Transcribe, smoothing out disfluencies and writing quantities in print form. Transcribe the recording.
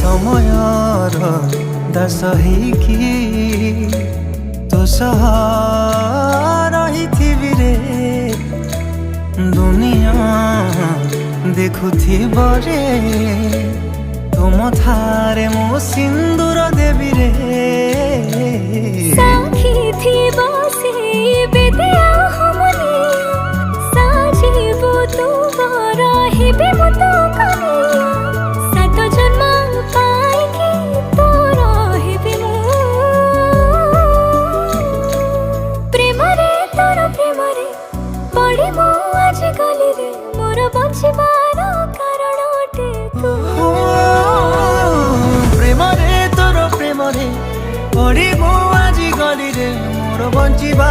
ସମୟର ଦାସ ହେଇକି ତୋ ସହ ରହିଥିବି ରେ। ଦୁନିଆ ଦେଖୁଥିବ ରେ ତୁମ ଥାରେ ମୁଁ ସିନ୍ଦୁର ଦେବି ରେ। ସାକ୍ଷୀ ଥିବ ସେ ବିଦ୍ୟା ହମନି ସାଜିବୁ ତୁ ରହିବି ମୁଁ ତୋ କନିଆ। ସାତ ଜନ୍ମ ପାଇକି ତୋ ରହିବି ମୁଁ ପ୍ରେମରେ ତୋର ପ୍ରେମରେ ପଡ଼ି ମୁଁ ଆଜି ଗଲିରେ ମୋର ବଞ୍ଚିବାର କାରଣ ଅଟେ ତୁ। ପ୍ରେମରେ ତୋର ପ୍ରେମରେ ପଡ଼ି ମୁଁ ଆଜି ଗଲିରେ ମୋର ବଞ୍ଚିବା